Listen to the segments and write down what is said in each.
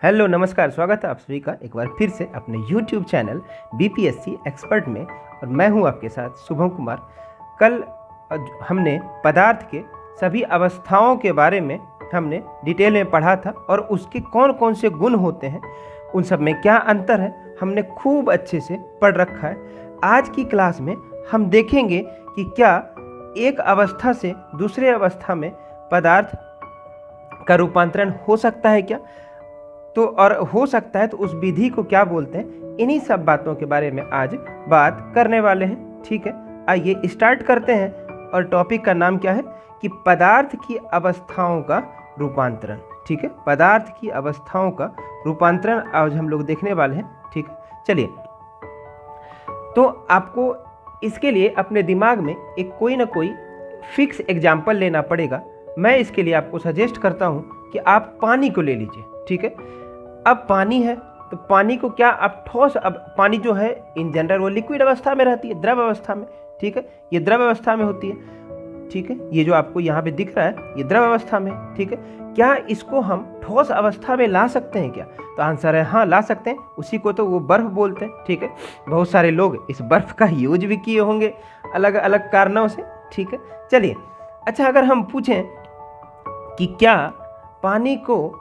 Hello नमस्कार, स्वागत है आप सभी का एक बार फिर से अपने YouTube चैनल बीपीएससी एक्सपर्ट में। और मैं हूं आपके साथ शुभम कुमार। कल हमने पदार्थ के सभी अवस्थाओं के बारे में हमने डिटेल में पढ़ा था और उसके कौन कौन से गुण होते हैं, उन सब में क्या अंतर है, हमने खूब अच्छे से पढ़ रखा है। आज की क्लास में हम देखेंगे कि क्या एक अवस्था से दूसरे अवस्था में पदार्थ का रूपांतरण हो सकता है क्या, तो और हो सकता है तो उस विधि को क्या बोलते हैं। इन्हीं सब बातों के बारे में आज बात करने वाले हैं। ठीक है, आइए स्टार्ट करते हैं। और टॉपिक का नाम क्या है कि पदार्थ की अवस्थाओं का रूपांतरण। ठीक है, पदार्थ की अवस्थाओं का रूपांतरण आज हम लोग देखने वाले हैं। ठीक है, चलिए। तो आपको इसके लिए अपने दिमाग में एक कोई ना कोई फिक्स एग्जाम्पल लेना पड़ेगा। मैं इसके लिए आपको सजेस्ट करता हूँ कि आप पानी को ले लीजिए। ठीक है, अब पानी है तो पानी को क्या आप ठोस, अब पानी जो है इन जनरल वो लिक्विड अवस्था में रहती है, द्रव अवस्था में। ठीक है, ये द्रव अवस्था में होती है। ठीक है, ये जो आपको यहाँ पे दिख रहा है ये द्रव अवस्था में। ठीक है, क्या इसको हम ठोस अवस्था में ला सकते हैं क्या? तो आंसर है हाँ, ला सकते हैं। उसी को तो वो बर्फ बोलते हैं। ठीक है, बहुत सारे लोग इस बर्फ का यूज भी किए होंगे अलग अलग कारणों से। ठीक है, चलिए। अच्छा, अगर हम पूछें कि क्या पानी को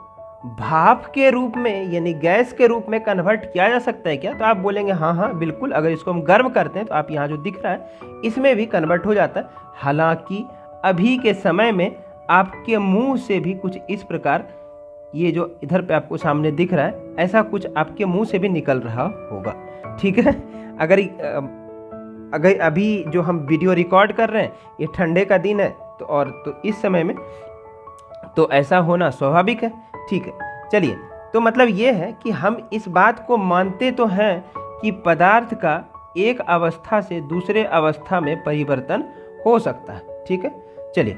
भाप के रूप में यानी गैस के रूप में कन्वर्ट किया जा सकता है क्या, तो आप बोलेंगे हाँ हाँ बिल्कुल। अगर इसको हम गर्म करते हैं तो आप यहाँ जो दिख रहा है इसमें भी कन्वर्ट हो जाता है। हालांकि अभी के समय में आपके मुंह से भी कुछ इस प्रकार, ये जो इधर पे आपको सामने दिख रहा है, ऐसा कुछ आपके मुंह से भी निकल रहा होगा। ठीक है, अगर अभी जो हम वीडियो रिकॉर्ड कर रहे हैं ये ठंडे का दिन है तो इस समय में तो ऐसा होना स्वाभाविक है। ठीक है, चलिए। तो मतलब ये है कि हम इस बात को मानते तो हैं कि पदार्थ का एक अवस्था से दूसरे अवस्था में परिवर्तन हो सकता है। ठीक है, चलिए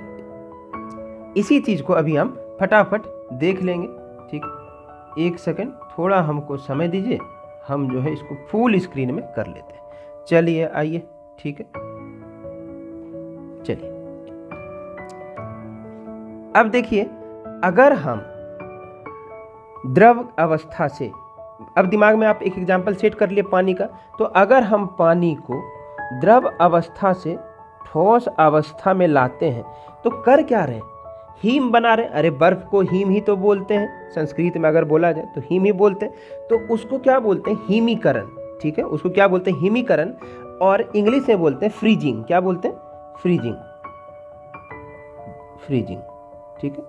इसी चीज को अभी हम फटाफट देख लेंगे। ठीक, एक सेकंड थोड़ा हमको समय दीजिए, हम जो है इसको फुल स्क्रीन में कर लेते हैं। चलिए आइए। ठीक है, चलिए। अब देखिए, अगर हम द्रव अवस्था से, अब दिमाग में आप एक एग्जांपल सेट कर लिए पानी का, तो अगर हम पानी को द्रव अवस्था से ठोस अवस्था में लाते हैं तो कर क्या रहे हैं? हीम बना रहे हैं। अरे बर्फ को हीम ही तो बोलते हैं, संस्कृत में अगर बोला जाए तो हीम ही बोलते हैं। तो उसको क्या बोलते हैं? हीमीकरण। ठीक है, उसको क्या बोलते हैं? हीमीकरण। और इंग्लिश में बोलते हैं फ्रीजिंग। क्या बोलते हैं? फ्रीजिंग। फ्रीजिंग। ठीक है,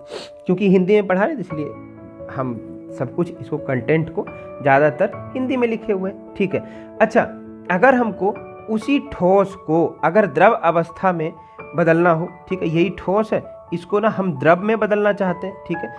क्योंकि हिंदी में पढ़ा रहे थे इसलिए हम सब कुछ इसको कंटेंट को ज़्यादातर हिंदी में लिखे हुए हैं। ठीक है, अच्छा, अगर हमको उसी ठोस को अगर द्रव अवस्था में बदलना हो, ठीक है, यही ठोस है, इसको ना हम द्रव में बदलना चाहते हैं। ठीक है,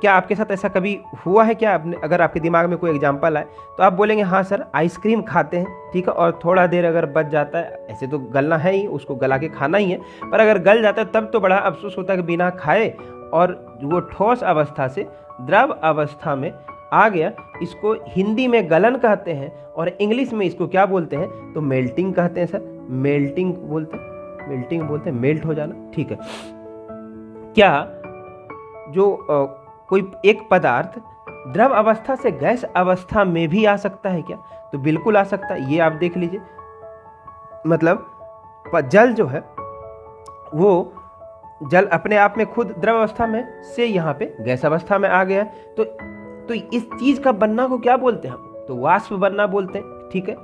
आपके साथ ऐसा कभी हुआ है क्या? अगर आपके दिमाग में कोई एग्जांपल आए तो आप बोलेंगे हाँ सर, आइसक्रीम खाते हैं, ठीक है, और थोड़ा देर अगर बच जाता है, ऐसे तो गलना है ही, उसको गला के खाना ही है, पर अगर गल जाता है तब तो बड़ा अफसोस होता है कि बिना खाए और वो ठोस अवस्था से द्रव अवस्था में आ गया। इसको हिंदी में गलन कहते हैं और इंग्लिश में इसको क्या बोलते हैं? तो मेल्टिंग कहते हैं सर, मेल्टिंग बोलते हैं, मेल्टिंग बोलते हैं, मेल्ट हो जाना। ठीक है, क्या जो कोई एक पदार्थ द्रव अवस्था से गैस अवस्था में भी आ सकता है क्या? तो बिल्कुल आ सकता है। ये आप देख लीजिए, मतलब जल जो है वो जल अपने आप में खुद द्रव अवस्था में से यहाँ पे गैस अवस्था में आ गया है। तो इस चीज का बनना को क्या बोलते हैं हम? तो वाष्प बनना बोलते हैं। ठीक है,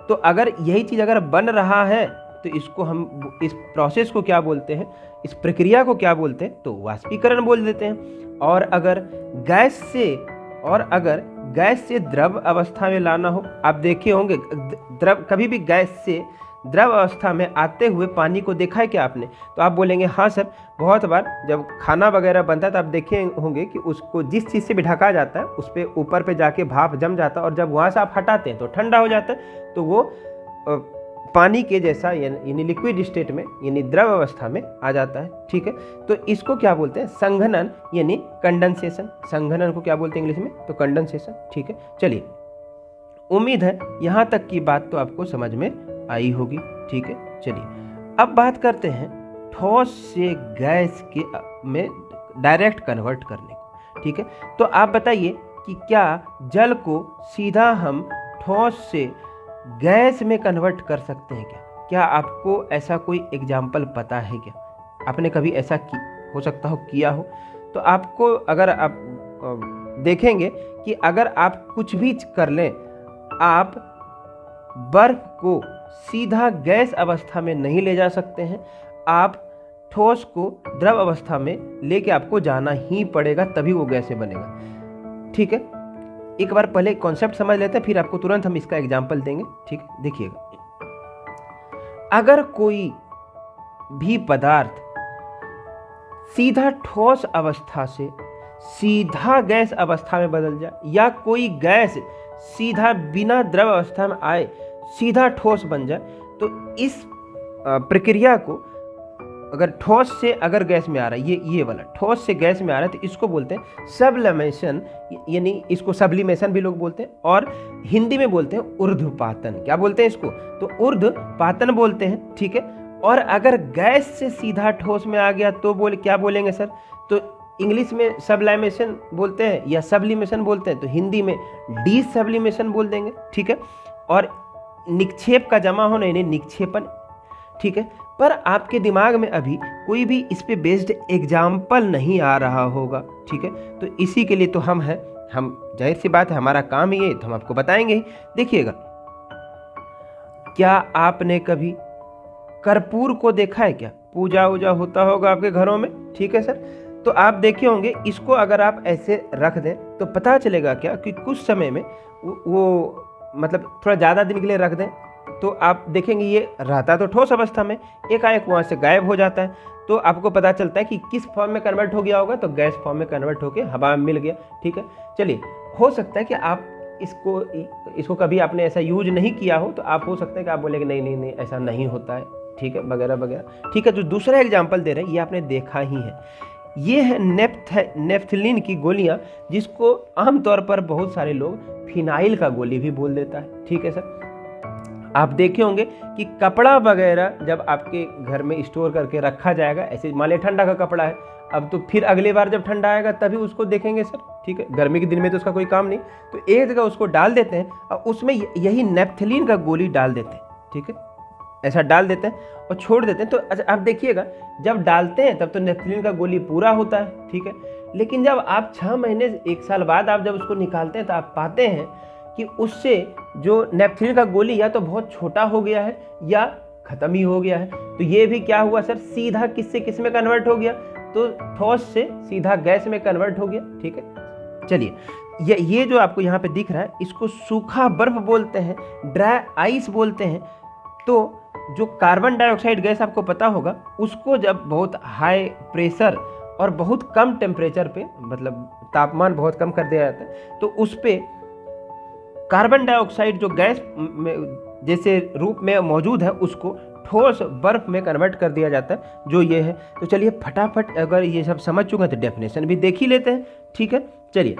तो अगर यही चीज अगर बन रहा है तो इसको हम, इस प्रोसेस को क्या बोलते हैं, इस प्रक्रिया को क्या बोलते हैं? तो वाष्पीकरण बोल देते हैं। और अगर गैस से द्रव अवस्था में लाना हो, आप देखे होंगे कभी भी गैस से द्रव अवस्था में आते हुए पानी को देखा है क्या आपने? तो आप बोलेंगे हाँ सर, बहुत बार जब खाना वगैरह बनता है तो आप देखे होंगे कि उसको जिस चीज़ से भी ढका जाता है उस पर ऊपर पे जाके भाप जम जाता है और जब वहाँ से आप हटाते हैं तो ठंडा हो जाता है, तो वो पानी के जैसा यानी लिक्विड स्टेट में यानी द्रव अवस्था में आ जाता है। ठीक है, तो इसको क्या बोलते हैं? संघनन यानी कंडेंसेशन। संघनन को क्या बोलते हैं इंग्लिश में? तो कंडेंसेशन। ठीक है, चलिए, उम्मीद है यहाँ तक की बात तो आपको समझ में आई होगी। ठीक है, चलिए अब बात करते हैं ठोस से गैस के में डायरेक्ट कन्वर्ट करने को। ठीक है, तो आप बताइए कि क्या जल को सीधा हम ठोस से गैस में कन्वर्ट कर सकते हैं क्या आपको ऐसा कोई एग्जाम्पल पता है क्या? आपने कभी ऐसा हो सकता हो किया हो। तो आपको अगर आप देखेंगे कि अगर आप कुछ भी कर लें, आप बर्फ को सीधा गैस अवस्था में नहीं ले जा सकते हैं, आप ठोस को द्रव अवस्था में लेके आपको जाना ही पड़ेगा, तभी वो गैस से बनेगा। ठीक है, एक बार पहले कॉन्सेप्ट समझ लेते हैं, फिर आपको तुरंत हम इसका एग्जाम्पल देंगे। ठीक है, देखिएगा, अगर कोई भी पदार्थ सीधा ठोस अवस्था से सीधा गैस अवस्था में बदल जाए, या कोई गैस सीधा बिना द्रव अवस्था में आए सीधा ठोस बन जाए, तो इस प्रक्रिया को अगर ठोस से अगर गैस में आ रहा है, ये वाला ठोस से गैस में आ रहा है, तो इसको बोलते हैं सब्लिमेशन, यानी इसको सब्लिमेशन भी लोग बोलते हैं, और हिंदी में बोलते हैं ऊर्ध्वपातन। क्या बोलते हैं इसको? तो ऊर्ध्वपातन बोलते हैं। ठीक है, और अगर गैस से सीधा ठोस में आ गया तो क्या बोलेंगे सर? तो इंग्लिश में सब्लिमेशन बोलते हैं या सब्लिमेशन बोलते हैं, तो हिंदी में डीसब्लिमेशन बोल देंगे। ठीक है, और निक्षेप का जमा होना यानी निक्षेपण। ठीक है, पर आपके दिमाग में अभी कोई भी इस पे बेस्ड एग्जाम्पल नहीं आ रहा होगा। ठीक है, तो इसी के लिए तो हम हैं, हम जाहिर सी बात है हमारा काम ही है, तो हम आपको बताएंगे ही। देखिएगा, क्या आपने कभी कर्पूर को देखा है क्या? पूजा वूजा होता होगा आपके घरों में। ठीक है सर, तो आप देखे होंगे, इसको अगर आप ऐसे रख दें तो पता चलेगा क्या कि कुछ समय में वो मतलब थोड़ा ज़्यादा दिन के लिए रख दें तो आप देखेंगे ये रहता तो ठोस अवस्था में, एकाएक वहाँ से गायब हो जाता है। तो आपको पता चलता है कि किस फॉर्म में कन्वर्ट हो गया होगा, तो गैस फॉर्म में कन्वर्ट होकर हवा में मिल गया। ठीक है, चलिए, हो सकता है कि आप इसको कभी आपने ऐसा यूज नहीं किया हो, तो आप हो सकता है कि आप बोलेंगे नहीं नहीं नहीं ऐसा नहीं होता है। ठीक है, वगैरह वगैरह। ठीक है, जो दूसरा एग्जाम्पल दे रहे हैं ये आपने देखा ही है, ये है नेफ्थलीन की गोलियां, जिसको आमतौर पर बहुत सारे लोग फिनाइल का गोली भी बोल देता है। ठीक है सर, आप देखे होंगे कि कपड़ा वगैरह जब आपके घर में स्टोर करके रखा जाएगा, ऐसे मान लिया ठंडा का कपड़ा है, अब तो फिर अगली बार जब ठंडा आएगा तभी उसको देखेंगे सर। ठीक है, गर्मी के दिन में तो उसका कोई काम नहीं, तो एक जगह उसको डाल देते हैं और उसमें यही नेफ्थलीन का गोली डाल देते हैं। ठीक है, ऐसा डाल देते हैं और छोड़ देते हैं। तो अच्छा, आप देखिएगा, जब डालते हैं तब तो नेफ्थलीन का गोली पूरा होता है। ठीक है, लेकिन जब आप 6 महीने 1 साल बाद आप जब उसको निकालते हैं तो आप पाते हैं कि उससे जो नेफ्थलीन का गोली या तो बहुत छोटा हो गया है या खत्म ही हो गया है। तो ये भी क्या हुआ सर? सीधा किस में कन्वर्ट हो गया? तो ठोस से सीधा गैस में कन्वर्ट हो गया। ठीक है, चलिए, ये जो आपको यहाँ पे दिख रहा है, इसको सूखा बर्फ बोलते हैं, ड्राई आइस बोलते हैं। तो जो कार्बन डाइऑक्साइड गैस आपको पता होगा, उसको जब बहुत हाई प्रेशर और बहुत कम टेम्परेचर पे, मतलब तापमान बहुत कम कर दिया जाता है, तो उस पे कार्बन डाइऑक्साइड जो गैस में जैसे रूप में मौजूद है, उसको ठोस बर्फ में कन्वर्ट कर दिया जाता है, जो ये है। तो चलिए फटाफट, अगर ये सब समझ चुके हैं तो डेफिनेशन भी देख ही लेते हैं। ठीक है, चलिए,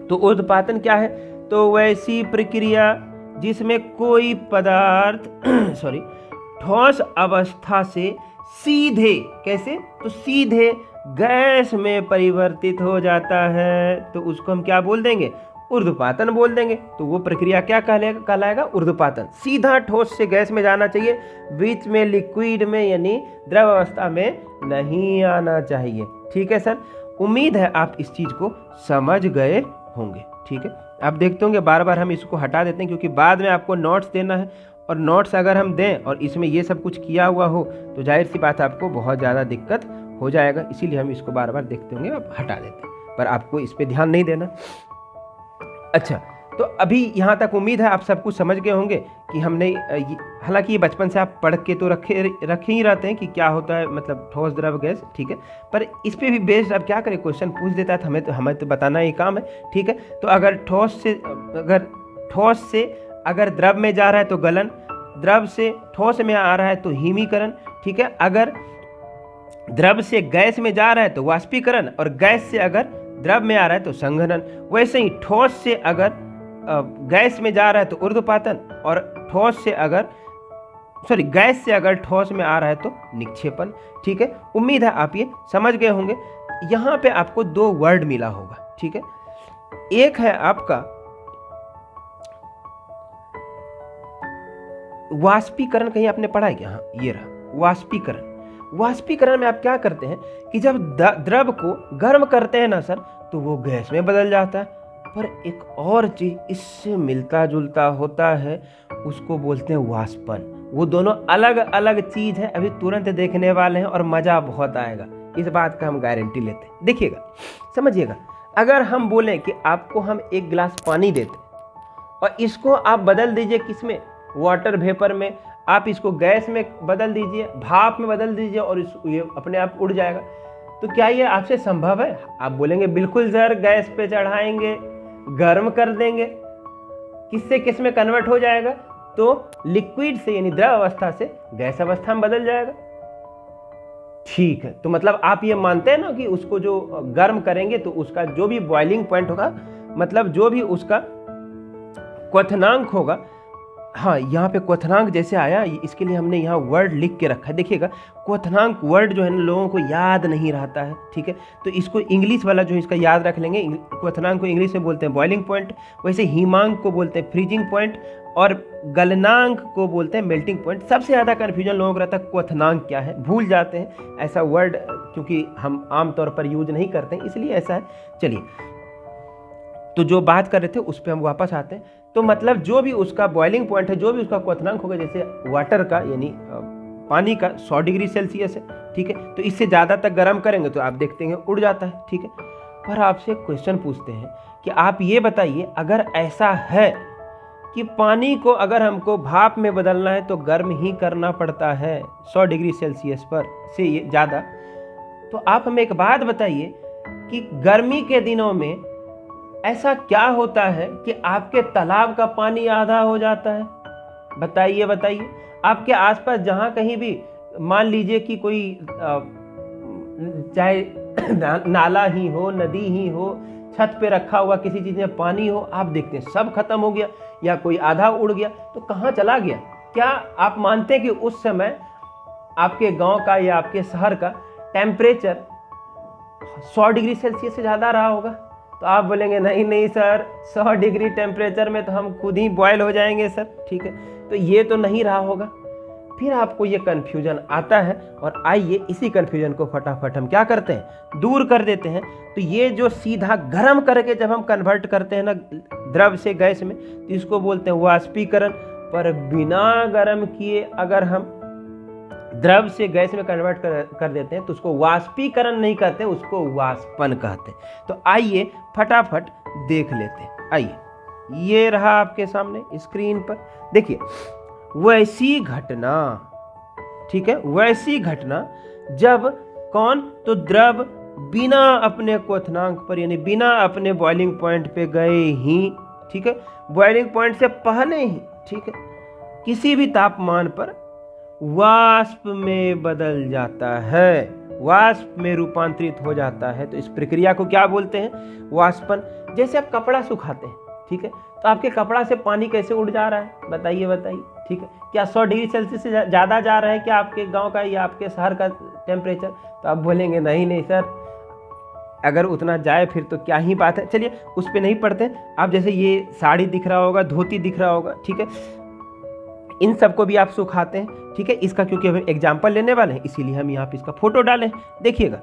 तो ऊर्ध्वपातन क्या है? तो वैसी प्रक्रिया जिसमें कोई पदार्थ ठोस अवस्था से सीधे, कैसे? तो सीधे गैस में परिवर्तित हो जाता है, तो उसको हम क्या बोल देंगे? ऊर्ध्वपातन बोल देंगे। तो वो प्रक्रिया क्या कहलाएगा? ऊर्ध्वपातन। सीधा ठोस से गैस में जाना चाहिए, बीच में लिक्विड में यानी द्रव अवस्था में नहीं आना चाहिए। ठीक है सर, उम्मीद है आप इस चीज को समझ गए होंगे। ठीक है, आप देखते होंगे बार बार हम इसको हटा देते हैं, क्योंकि बाद में आपको नोट्स देना है, और नोट्स अगर हम दें और इसमें ये सब कुछ किया हुआ हो तो जाहिर सी बात है आपको बहुत ज़्यादा दिक्कत हो जाएगा। इसीलिए हम इसको बार बार देखते होंगे, आप हटा देते हैं, पर आपको इस पर ध्यान नहीं देना। अच्छा, तो अभी यहाँ तक उम्मीद है आप सब कुछ समझ गए होंगे कि हमने, हालांकि ये बचपन से आप पढ़ के तो रखे ही रहते हैं कि क्या होता है, मतलब ठोस द्रव गैस। ठीक है, पर इस पे भी बेस्ड अब क्या करें, क्वेश्चन पूछ देता है, तो हमें तो बताना ही काम है। ठीक है, तो अगर ठोस से अगर द्रव में जा रहा है तो गलन, द्रव से ठोस में आ रहा है तो हिमीकरण। ठीक है, अगर द्रव से गैस में जा रहा है तो वाष्पीकरण, और गैस से अगर द्रव में आ रहा है तो संघनन। वैसे ही ठोस से अगर गैस में जा रहा है तो ऊर्ध्वपातन, और गैस से अगर ठोस में आ रहा है तो निक्षेपण। ठीक है, उम्मीद है आप ये समझ गए होंगे। यहाँ पे आपको 2 वर्ड मिला होगा। ठीक है, एक है आपका वाष्पीकरण, कहीं आपने पढ़ा है क्या? हाँ, ये रहा वाष्पीकरण। वाष्पीकरण में आप क्या करते हैं कि जब द्रव को गर्म करते हैं ना सर, तो वो गैस में बदल जाता है। पर एक और चीज इससे मिलता जुलता होता है, उसको बोलते हैं वाष्पन। वो दोनों अलग अलग चीज है, अभी तुरंत देखने वाले हैं और मजा बहुत आएगा, इस बात का हम गारंटी लेते हैं। देखिएगा, समझिएगा, अगर हम बोलें कि आपको हम एक गिलास पानी देते और इसको आप बदल दीजिए किसमें, वाटर वेपर में, आप इसको गैस में बदल दीजिए, भाप में बदल दीजिए और ये अपने आप उड़ जाएगा, तो क्या ये आपसे संभव है? आप बोलेंगे बिल्कुल सर, गैस पे चढ़ाएंगे, गर्म कर देंगे, किससे किस में कन्वर्ट हो जाएगा? तो लिक्विड से यानी द्रव अवस्था से गैस अवस्था में बदल जाएगा। ठीक है, तो मतलब आप ये मानते हैं ना कि उसको जो गर्म करेंगे तो उसका जो भी बॉइलिंग पॉइंट होगा, मतलब जो भी उसका क्वथनांक होगा, हाँ यहाँ पे क्वथनांक जैसे आया, इसके लिए हमने यहाँ वर्ड लिख के रखा है। देखिएगा, क्वथनांक वर्ड जो है ना लोगों को याद नहीं रहता है, ठीक है, तो इसको इंग्लिश वाला जो है इसका याद रख लेंगे। क्वथनांक को इंग्लिश में बोलते हैं बॉइलिंग पॉइंट, वैसे हिमांक को बोलते हैं फ्रीजिंग पॉइंट, और गलनांक को बोलते हैं मेल्टिंग पॉइंट। सबसे ज़्यादा कन्फ्यूजन लोगों को रहता है क्वथनांक क्या है, भूल जाते हैं ऐसा वर्ड, क्योंकि हम आमतौर पर यूज नहीं करते हैं, इसलिए ऐसा है। चलिए, तो जो बात कर रहे थे उस पर हम वापस आते हैं। तो मतलब जो भी उसका बॉइलिंग पॉइंट है, जो भी उसका क्वथनांक होगा, जैसे वाटर का यानी पानी का 100 डिग्री सेल्सियस है, ठीक है, तो इससे ज़्यादा तक गर्म करेंगे तो आप देखते हैं उड़ जाता है, ठीक है। पर आपसे क्वेश्चन पूछते हैं कि आप ये बताइए, अगर ऐसा है कि पानी को अगर हमको भाप में बदलना है तो गर्म ही करना पड़ता है 100 डिग्री सेल्सियस पर से ये ज़्यादा, तो आप हमें एक बात बताइए कि गर्मी के दिनों में ऐसा क्या होता है कि आपके तालाब का पानी आधा हो जाता है? बताइए बताइए। आपके आसपास जहाँ कहीं भी मान लीजिए कि कोई चाहे नाला ही हो, नदी ही हो, छत पे रखा हुआ किसी चीज़ में पानी हो, आप देखते हैं सब खत्म हो गया या कोई आधा उड़ गया, तो कहाँ चला गया? क्या आप मानते हैं कि उस समय आपके गांव का या आपके शहर का टेम्परेचर 100 डिग्री सेल्सियस से ज़्यादा रहा होगा? तो आप बोलेंगे नहीं नहीं सर, 100 डिग्री टेम्परेचर में तो हम खुद ही बॉयल हो जाएंगे सर, ठीक है, तो ये तो नहीं रहा होगा। फिर आपको ये कन्फ्यूजन आता है, और आइए इसी कन्फ्यूजन को फटाफट हम क्या करते हैं, दूर कर देते हैं। तो ये जो सीधा गर्म करके जब हम कन्वर्ट करते हैं ना द्रव से गैस में, तो इसको बोलते हैं वाष्पीकरण। पर बिना गर्म किए अगर हम द्रव से गैस में कन्वर्ट कर देते हैं तो उसको वाष्पीकरण नहीं कहते, उसको वाष्पन कहते हैं। तो आइए फटाफट देख लेते हैं। आइए, ये रहा आपके सामने स्क्रीन पर, देखिए, वैसी घटना, ठीक है, वैसी घटना जब कौन, तो द्रव बिना अपने क्वथनांक पर यानी बिना अपने बॉइलिंग पॉइंट पे गए ही, ठीक है, बॉइलिंग पॉइंट से पहले ही, ठीक है, किसी भी तापमान पर वाष्प में बदल जाता है, वाष्प में रूपांतरित हो जाता है। तो इस प्रक्रिया को क्या बोलते हैं, वाष्पन। जैसे आप कपड़ा सुखाते हैं, ठीक है, तो आपके कपड़ा से पानी कैसे उड़ जा रहा है, बताइए बताइए, ठीक है, क्या 100 डिग्री सेल्सियस से ज़्यादा जा रहा है क्या आपके गांव का या आपके शहर का टेम्परेचर? तो आप बोलेंगे नहीं नहीं सर, अगर उतना जाए फिर तो क्या ही बात है। चलिए उस पर नहीं पढ़ते। आप जैसे ये साड़ी दिख रहा होगा, धोती दिख रहा होगा, ठीक है, इन सबको भी आप सुखाते हैं, ठीक है, इसका क्योंकि हम एग्जाम्पल लेने वाले हैं इसीलिए हम यहाँ पे इसका फोटो डालें। देखिएगा,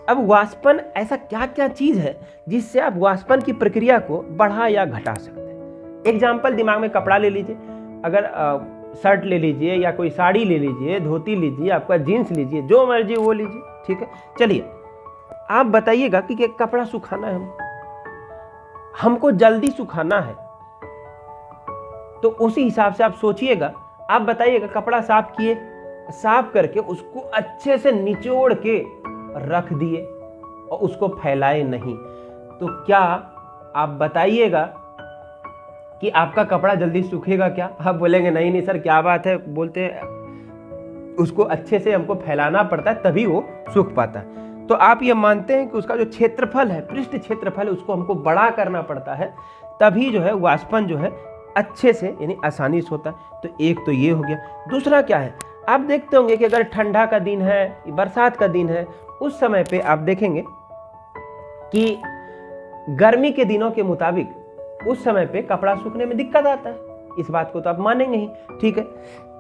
अब वाष्पन ऐसा क्या क्या चीज़ है जिससे आप वाष्पन की प्रक्रिया को बढ़ा या घटा सकते हैं। एग्जाम्पल दिमाग में कपड़ा ले लीजिए, अगर शर्ट ले लीजिए या कोई साड़ी ले लीजिए, धोती लीजिए, आपका जीन्स लीजिए, जो मर्जी वो लीजिए, ठीक है। चलिए आप बताइएगा कि कपड़ा सुखाना है, हमको जल्दी सुखाना है, तो उसी हिसाब से आप सोचिएगा, आप बताइएगा, कपड़ा साफ किए, साफ करके उसको अच्छे से निचोड़ के रख दिए और उसको फैलाए नहीं, तो क्या आप बताइएगा कि आपका कपड़ा जल्दी सूखेगा क्या? आप बोलेंगे नहीं नहीं सर, क्या बात है, बोलते उसको अच्छे से हमको फैलाना पड़ता है तभी वो सूख पाता है। तो आप ये मानते हैं कि उसका जो क्षेत्रफल है, पृष्ठ क्षेत्रफल है, उसको हमको बड़ा करना पड़ता है, तभी जो है वाष्पन जो है अच्छे से यानी आसानी से होता है। तो एक तो ये हो गया। दूसरा क्या है, आप देखते होंगे कि अगर ठंडा का दिन है, बरसात का दिन है, उस समय पे आप देखेंगे कि गर्मी के दिनों के मुताबिक उस समय पे कपड़ा सूखने में दिक्कत आता है, इस बात को तो आप मानेंगे ही, ठीक है।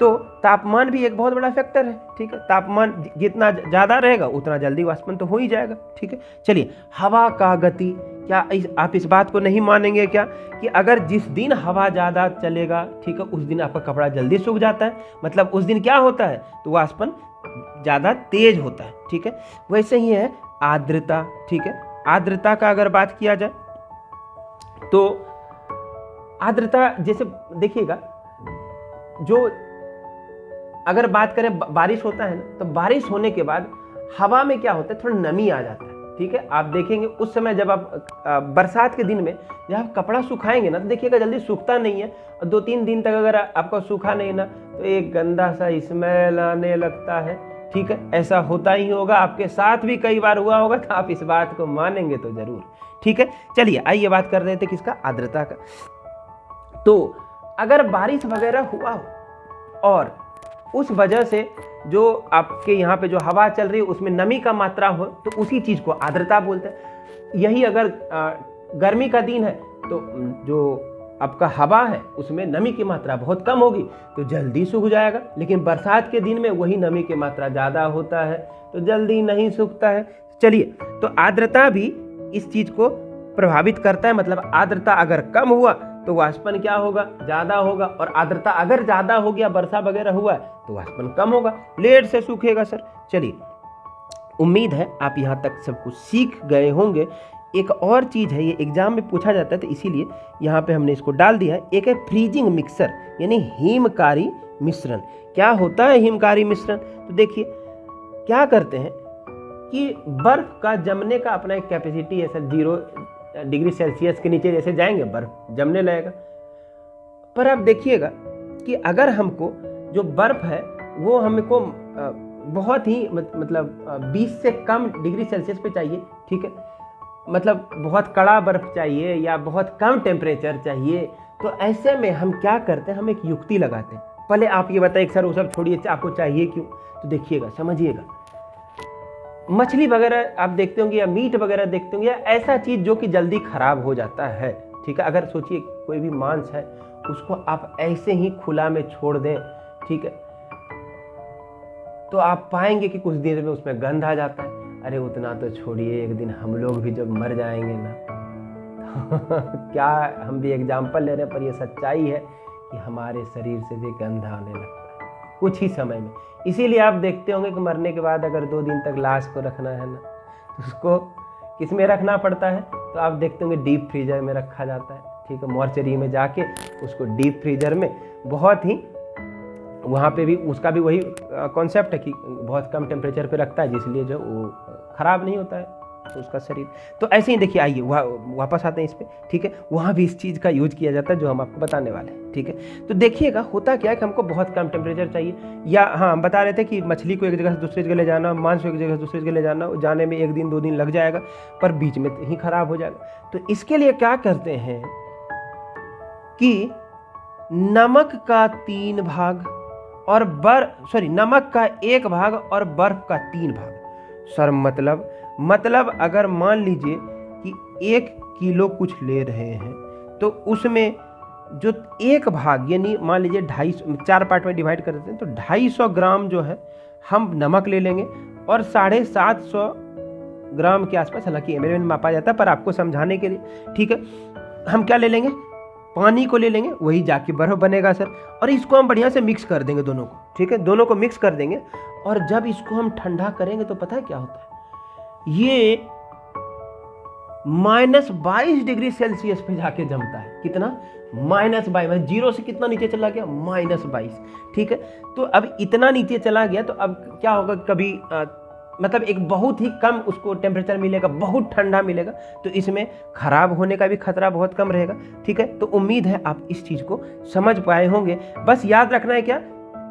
तो तापमान भी एक बहुत बड़ा फैक्टर है, ठीक है। तापमान जितना ज़्यादा रहेगा उतना जल्दी वाष्पन तो हो ही जाएगा, ठीक है। चलिए, हवा का गति, क्या आप इस बात को नहीं मानेंगे क्या कि अगर जिस दिन हवा ज़्यादा चलेगा, ठीक है, उस दिन आपका कपड़ा जल्दी सूख जाता है, मतलब उस दिन क्या होता है, तो वाष्पन ज़्यादा तेज होता है, ठीक है। वैसे ही है आर्द्रता, ठीक है। आर्द्रता का अगर बात किया जाए तो आर्द्रता जैसे देखिएगा, जो अगर बात करें बारिश होता है ना, तो बारिश होने के बाद हवा में क्या होता है, थोड़ा नमी आ जाता है, ठीक है। आप देखेंगे उस समय जब आप बरसात के दिन में जब आप कपड़ा सुखाएंगे ना, तो देखिएगा जल्दी सूखता नहीं है, और 2-3 दिन तक अगर आपका सूखा नहीं ना, तो एक गंदा सा स्मेल आने लगता है, ठीक है। ऐसा होता ही होगा, आपके साथ भी कई बार हुआ होगा, तो आप इस बात को मानेंगे तो जरूर, ठीक है। चलिए, आइए बात कर रहे थे किसका, आर्द्रता का। तो अगर बारिश वगैरह हुआ हो और उस वजह से जो आपके यहाँ पे जो हवा चल रही है उसमें नमी का मात्रा हो, तो उसी चीज़ को आर्द्रता बोलते हैं। यही अगर गर्मी का दिन है तो जो आपका हवा है उसमें नमी की मात्रा बहुत कम होगी तो जल्दी सूख जाएगा, लेकिन बरसात के दिन में वही नमी की मात्रा ज़्यादा होता है तो जल्दी नहीं सूखता है। चलिए, तो आर्द्रता भी इस चीज़ को प्रभावित करता है, मतलब आर्द्रता अगर कम हुआ तो वाष्पन क्या होगा, ज़्यादा होगा, और आर्द्रता अगर ज़्यादा हो गया, वर्षा वगैरह हुआ तो वाष्पन कम होगा, लेट से सूखेगा सर। चलिए, उम्मीद है आप यहाँ तक सब कुछ सीख गए होंगे। एक और चीज़ है, ये एग्जाम में पूछा जाता है तो इसीलिए यहाँ पे हमने इसको डाल दिया है, एक है फ्रीजिंग मिक्सर यानी हिमकारी मिश्रण। क्या होता है हिमकारी मिश्रण, तो देखिए क्या करते हैं कि बर्फ का जमने का अपना एक कैपेसिटी है सर, 0 डिग्री सेल्सियस के नीचे जैसे जाएंगे बर्फ जमने लगेगा। पर अब देखिएगा कि अगर हमको जो बर्फ है वो हमको बहुत ही मतलब 20 से कम डिग्री सेल्सियस पे चाहिए, ठीक है, मतलब बहुत कड़ा बर्फ चाहिए या बहुत कम टेम्परेचर चाहिए, तो ऐसे में हम क्या करते हैं, हम एक युक्ति लगाते हैं। पहले आप ये बताइए सर वो सब छोड़िए, आपको चाहिए क्यों, तो देखिएगा समझिएगा। मछली वगैरह आप देखते होंगे या मीट वगैरह देखते होंगे या ऐसा चीज़ जो कि जल्दी खराब हो जाता है, ठीक है। अगर सोचिए कोई भी मांस है उसको आप ऐसे ही खुला में छोड़ दें, ठीक है, तो आप पाएंगे कि कुछ देर में उसमें गंध आ जाता है। अरे उतना तो छोड़िए, एक दिन हम लोग भी जब मर जाएंगे ना क्या, हम भी एग्जाम्पल ले रहे हैं पर ये सच्चाई है कि हमारे शरीर से भी गंध आने लगता है कुछ ही समय में। इसीलिए आप देखते होंगे कि मरने के बाद अगर 2 दिन तक लाश को रखना है ना, तो उसको किस में रखना पड़ता है, तो आप देखते होंगे डीप फ्रीजर में रखा जाता है, ठीक है। मॉर्चरी में जाके उसको डीप फ्रीजर में बहुत ही, वहाँ पे भी उसका भी वही कॉन्सेप्ट है कि बहुत कम टेम्परेचर पे रखता है, जिसलिए जो वो ख़राब नहीं होता है उसका शरीर। तो ऐसे ही देखिए, आइए वापस आते हैं इस पे, ठीक है। वहाँ भी इस चीज़ का यूज किया जाता है जो हम आपको बताने वाले हैं, ठीक है। तो देखिएगा होता क्या है कि हमको बहुत कम टेम्परेचर चाहिए, या हाँ हम बता रहे थे कि मछली को एक जगह से दूसरी जगह ले जाना, मांस को एक जगह से दूसरी जगह ले जाना, जाने में 1 दिन 2 दिन लग जाएगा पर बीच में ही खराब हो जाएगा। तो इसके लिए क्या करते हैं कि नमक का 3 भाग और नमक का 1 भाग और बर्फ का 3 भाग। सर मतलब अगर मान लीजिए कि 1 किलो कुछ ले रहे हैं तो उसमें जो 1 भाग यानी मान लीजिए 250, 4 पार्ट में डिवाइड कर देते हैं तो 250 ग्राम जो है हम नमक ले लेंगे, और 750 ग्राम के आसपास, हालांकि एमएल में मापा जाता है पर आपको समझाने के लिए, ठीक है, हम क्या ले लेंगे, पानी को ले लेंगे, वही जाके बर्फ बनेगा सर। और इसको हम बढ़िया से मिक्स कर देंगे दोनों को, ठीक है, दोनों को मिक्स कर देंगे। और जब इसको हम ठंडा करेंगे तो पता है क्या होता है, ये -22 डिग्री सेल्सियस पे जाके जमता है। कितना, -22, 0 से कितना नीचे चला गया, -22, ठीक है। तो अब इतना नीचे चला गया तो अब क्या होगा, कभी मतलब एक बहुत ही कम उसको टेम्परेचर मिलेगा, बहुत ठंडा मिलेगा, तो इसमें खराब होने का भी खतरा बहुत कम रहेगा, ठीक है। तो उम्मीद है आप इस चीज़ को समझ पाए होंगे। बस याद रखना है क्या,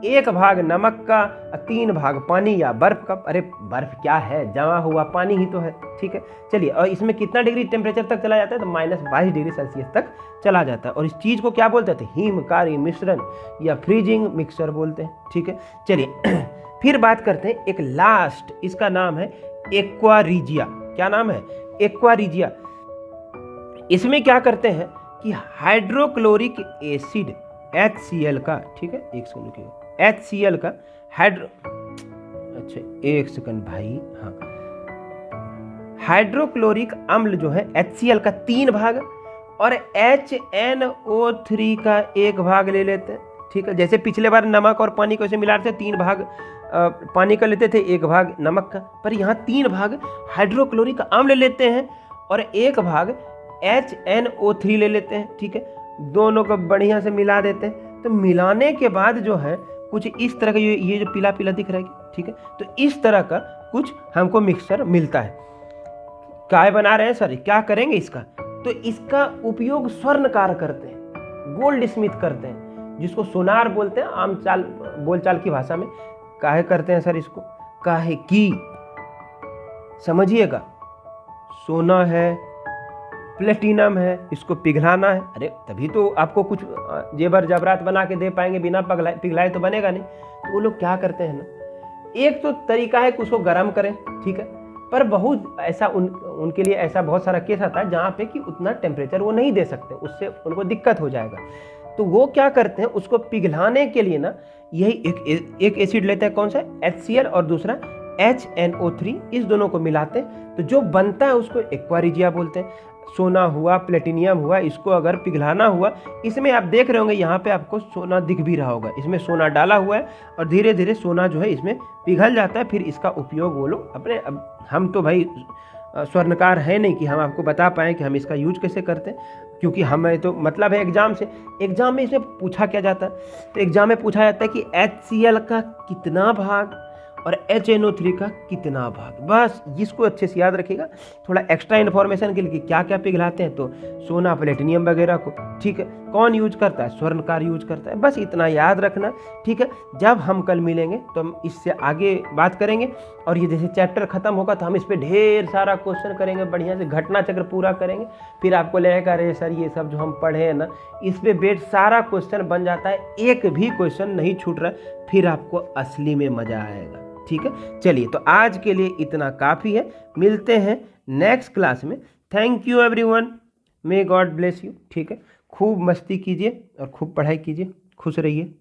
1 भाग नमक का, 3 भाग पानी या बर्फ का। अरे बर्फ क्या है, जमा हुआ पानी ही तो है, ठीक है। चलिए, और इसमें कितना डिग्री टेम्परेचर तक चला जाता है, तो -22 डिग्री सेल्सियस तक चला जाता है। और इस चीज़ को क्या बोलते थे, हिमकारी मिश्रण या फ्रीजिंग मिक्सर बोलते हैं, ठीक है। चलिए फिर बात करते हैं एक लास्ट, इसका नाम है एक्वा रिजिया। क्या नाम है, एक्वा रिजिया। इसमें क्या करते हैं कि हाइड्रोक्लोरिक एसिड HCl का, ठीक है, एक सेकंड रुकिएगा, HCl का अच्छा एक सेकंड भाई, हाँ, हाइड्रोक्लोरिक अम्ल जो है HCl का 3 भाग और HNO3 का 1 भाग ले लेते हैं, ठीक है। जैसे पिछले बार नमक और पानी को ऐसे मिला रहे थे, 3 भाग पानी का लेते थे, 1 भाग नमक का, पर यहाँ 3 भाग हाइड्रोक्लोरिक अम्ल लेते हैं और 1 भाग HNO3 ले लेते हैं, ठीक है। दोनों को बढ़िया से मिला देते हैं। तो मिलाने के बाद जो है कुछ इस तरह का, ये जो पीला पीला दिख रहा है, ठीक है, तो इस तरह का कुछ हमको मिक्सचर मिलता है। काय बना रहे हैं सर, क्या करेंगे इसका? तो इसका उपयोग स्वर्णकार करते हैं, गोल्ड स्मिथ करते हैं, जिसको सोनार बोलते हैं आम चाल बोलचाल की भाषा में। काहे करते हैं सर इसको? काहे की समझिएगा, सोना है, प्लेटिनम है, इसको पिघलाना है। अरे तभी तो आपको कुछ जेवर जबरात बना के दे पाएंगे, बिना पिघलाए तो बनेगा नहीं। तो वो लोग क्या करते हैं ना, एक तो तरीका है कि उसको गर्म करें, ठीक है, पर बहुत ऐसा उनके लिए ऐसा बहुत सारा केस आता है जहाँ पे कि उतना टेम्परेचर वो नहीं दे सकते, उससे उनको दिक्कत हो जाएगा। तो वो क्या करते हैं, उसको पिघलाने के लिए ना यही एक एसिड लेते हैं, कौन सा? HCl, और दूसरा HNO3, इस दोनों को मिलाते हैं तो जो बनता है उसको एक्वा रिजिया बोलते हैं। सोना हुआ, प्लेटिनियम हुआ, इसको अगर पिघलाना हुआ, इसमें आप देख रहे होंगे यहाँ पे आपको सोना दिख भी रहा होगा, इसमें सोना डाला हुआ है और धीरे धीरे सोना जो है इसमें पिघल जाता है। फिर इसका उपयोग वो लोग अपने, अब हम तो भाई स्वर्णकार है नहीं कि हम आपको बता पाएँ कि हम इसका यूज कैसे करते हैं, क्योंकि हमें तो मतलब है एग्जाम से। एग्जाम में इसमें पूछा क्या जाता है, तो एग्जाम में पूछा जाता है कि HCl का कितना भाग और HNO3 का कितना भाग, बस इसको अच्छे से याद रखिएगा। थोड़ा एक्स्ट्रा इन्फॉर्मेशन के लिए क्या क्या पिघलाते हैं, तो सोना, प्लेटिनियम वगैरह को, ठीक है, कौन यूज करता है? स्वर्णकार यूज करता है, बस इतना याद रखना, ठीक है। जब हम कल मिलेंगे तो हम इससे आगे बात करेंगे, और ये जैसे चैप्टर खत्म होगा तो हम इस पर ढेर सारा क्वेश्चन करेंगे, बढ़िया से घटना चक्र पूरा करेंगे। फिर आपको लगेगा अरे सर ये सब जो हम पढ़े हैं ना, इस पे बेट सारा क्वेश्चन बन जाता है, एक भी क्वेश्चन नहीं छूट रहा, फिर आपको असली में मजा आएगा, ठीक है। चलिए, तो आज के लिए इतना काफ़ी है, मिलते हैं नेक्स्ट क्लास में। Thank you everyone, may God bless you, ठीक है। खूब मस्ती कीजिए और खूब पढ़ाई कीजिए, खुश रहिए।